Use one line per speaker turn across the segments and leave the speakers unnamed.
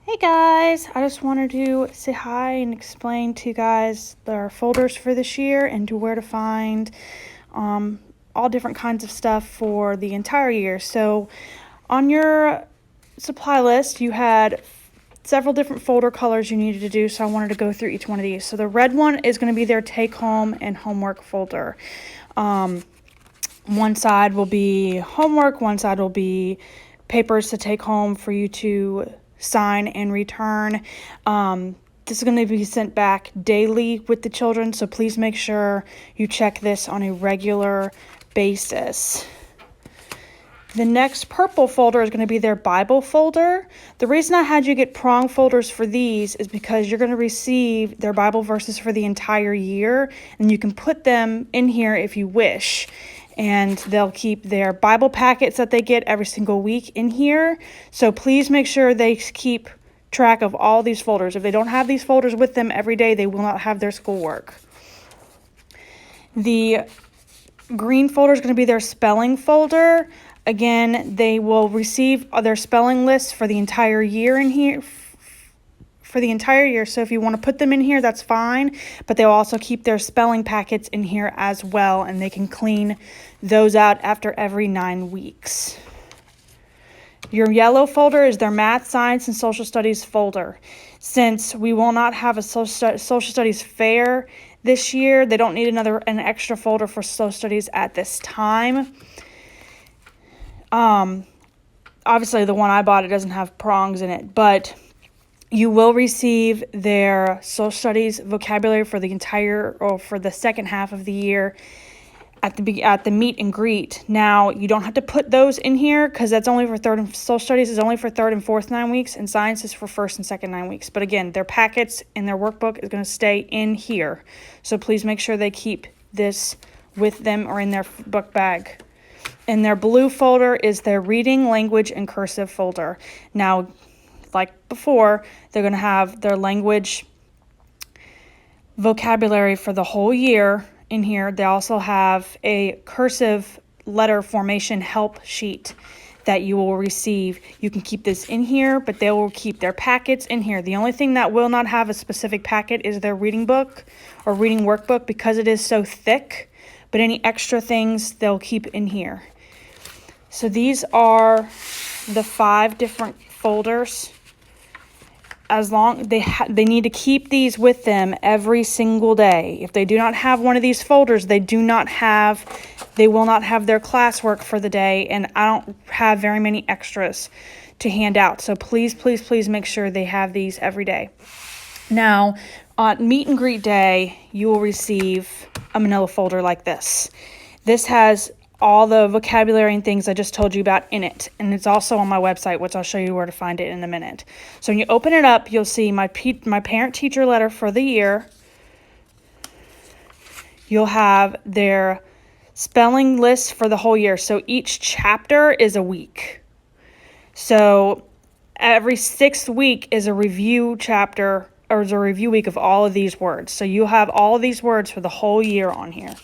Hey guys, I just wanted to say hi and explain to you guys our folders for this year and to where to find all different kinds of stuff for the entire year. So on your supply list, you had several different folder colors you needed to do, so I wanted to go through each one of these. So the red one is going to be their take home and homework folder. One side will be homework, one side will be papers to take home for you to sign and return. This is going to be sent back daily with the children, so please make sure you check this on a regular basis. The next purple folder is going to be their Bible folder. The reason I had you get prong folders for these is because you're going to receive their Bible verses for the entire year, and you can put them in here if you wish. And they'll keep their Bible packets that they get every single week in here. So please make sure they keep track of all these folders. If they don't have these folders with them every day, they will not have their schoolwork. The green folder is going to be their spelling folder. Again, they will receive their spelling lists for the entire year in here. So if you want to put them in here, that's fine, but they'll also keep their spelling packets in here as well, and they can clean those out after every 9 weeks. Your yellow folder is their math, science, and social studies folder. Since we will not have a social studies fair this year, they don't need an extra folder for social studies at this time. Obviously the one I bought, it doesn't have prongs in it, but you will receive their social studies vocabulary for the second half of the year at the meet and greet. Now, you don't have to put those in here because that's only for social studies is only for third and fourth 9 weeks, and science is for first and second 9 weeks. But again, their packets and their workbook is going to stay in here. So please make sure they keep this with them or in their book bag. And their blue folder is their reading, language, and cursive folder. Now, like before, they're going to have their language vocabulary for the whole year in here. They also have a cursive letter formation help sheet that you will receive. You can keep this in here, but they will keep their packets in here. The only thing that will not have a specific packet is their reading book or reading workbook because it is so thick, but any extra things they'll keep in here. So these are the 5 different folders. As long they need to keep these with them every single day. If they do not have one of these folders, they will not have their classwork for the day, and I don't have very many extras to hand out. So please, please, please make sure they have these every day. Now, on meet and greet day, you will receive a manila folder like this. This has all the vocabulary and things I just told you about in it. And it's also on my website, which I'll show you where to find it in a minute. So when you open it up, you'll see my parent-teacher letter for the year. You'll have their spelling list for the whole year. So each chapter is a week. So every 6th week is a review chapter, or is a review week of all of these words. So you'll have all of these words for the whole year on here.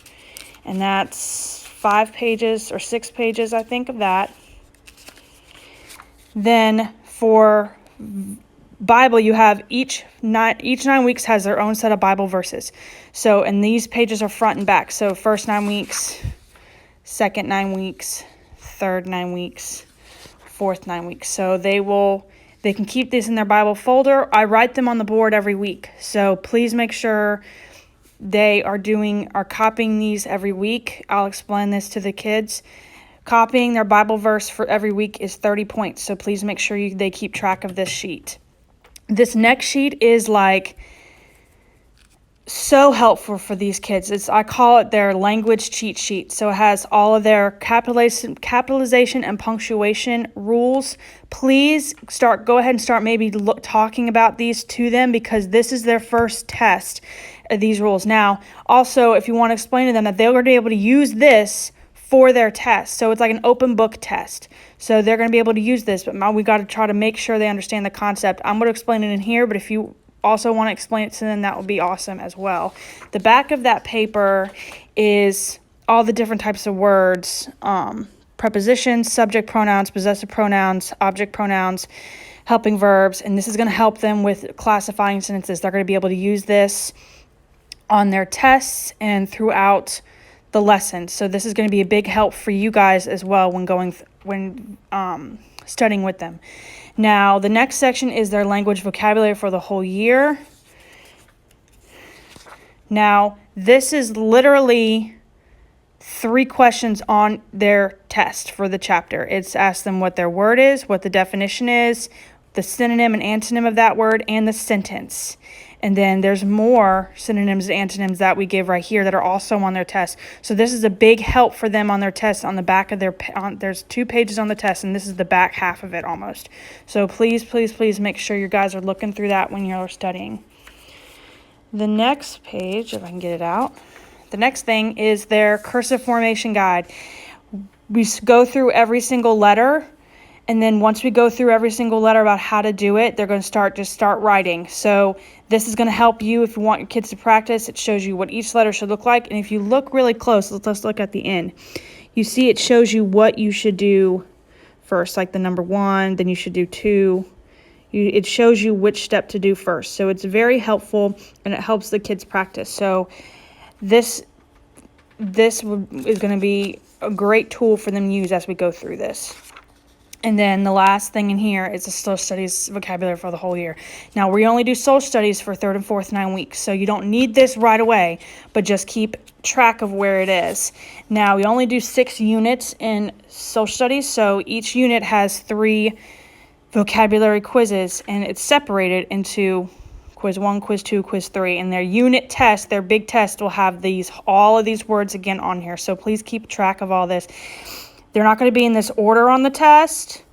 And that's 5 pages or 6 pages, I think, of that. Then for Bible, you have each 9 weeks has their own set of Bible verses. So, and these pages are front and back. So first 9 weeks, second 9 weeks, third 9 weeks, fourth 9 weeks. So they can keep these in their Bible folder. I write them on the board every week. So please make sure they are copying these every week. I'll explain this to the kids. Copying their Bible verse for every week is 30 points. So please make sure they keep track of this sheet. This next sheet is so helpful for these kids. I call it their language cheat sheet. So it has all of their capitalization and punctuation rules. Please go ahead and start maybe talking about these to them because this is their first test of these rules. Now, also, if you want to explain to them that they're going to be able to use this for their test. So it's like an open book test. So they're going to be able to use this, but we got to try to make sure they understand the concept. I'm going to explain it in here, but if you also want to explain it to them, that would be awesome as well. The back of that paper is all the different types of words, prepositions, subject pronouns, possessive pronouns, object pronouns, helping verbs, and this is going to help them with classifying sentences. They're going to be able to use this on their tests and throughout the lesson. So this is going to be a big help for you guys as well when studying with them. Now, the next section is their language vocabulary for the whole year. Now, this is literally 3 questions on their test for the chapter. It's asked them what their word is, what the definition is, the synonym and antonym of that word, and the sentence. And then there's more synonyms and antonyms that we give right here that are also on their test. So this is a big help for them on their test. On the back of there's 2 pages on the test, and this is the back half of it almost. So please, please, please make sure you guys are looking through that when you're studying. The next page, if I can get it out, the next thing is their cursive formation guide. We go through every single letter, and then once we go through every single letter about how to do it, they're going to start writing. So this is going to help you if you want your kids to practice. It shows you what each letter should look like. And if you look really close, let's look at the end. You see it shows you what you should do first, like the number 1, then you should do 2. It shows you which step to do first. So it's very helpful, and it helps the kids practice. So this is going to be a great tool for them to use as we go through this. And then the last thing in here is the social studies vocabulary for the whole year. Now, we only do social studies for 3rd and 4th 9 weeks, so you don't need this right away, but just keep track of where it is. Now, we only do 6 units in social studies, so each unit has 3 vocabulary quizzes, and it's separated into quiz 1, quiz 2, quiz 3, and their unit test, their big test, will have all of these words again on here. So please keep track of all this. They're not going to be in this order on the test,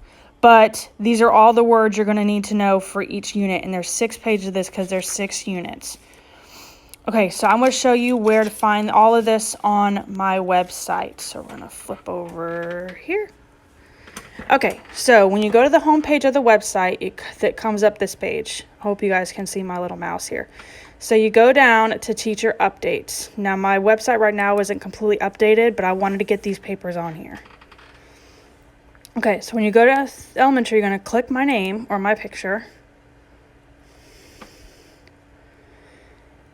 but these are all the words you're going to need to know for each unit, and there's 6 pages of this because there's 6 units. Okay, so I'm going to show you where to find all of this on my website. So we're going to flip over here. Okay, so when you go to the home page of the website, it comes up this page. Hope you guys can see my little mouse here. So you go down to teacher updates. Now, my website right now isn't completely updated, but I wanted to get these papers on here. Okay, so when you go to elementary, you're going to click my name or my picture.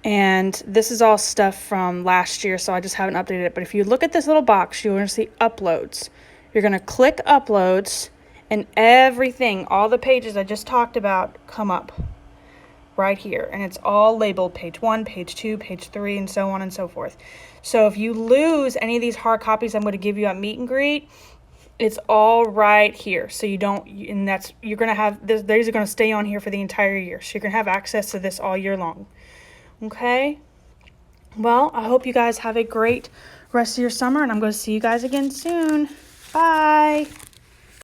And this is all stuff from last year, so I just haven't updated it. But if you look at this little box, you're going to see uploads. You're going to click uploads, and everything, all the pages I just talked about, come up right here. And it's all labeled page 1, page 2, page 3, and so on and so forth. So if you lose any of these hard copies I'm going to give you at meet and greet, it's all right here. So you don't, and you're going to have, these are going to stay on here for the entire year. So you're going to have access to this all year long. Okay? Well, I hope you guys have a great rest of your summer, and I'm going to see you guys again soon. Bye.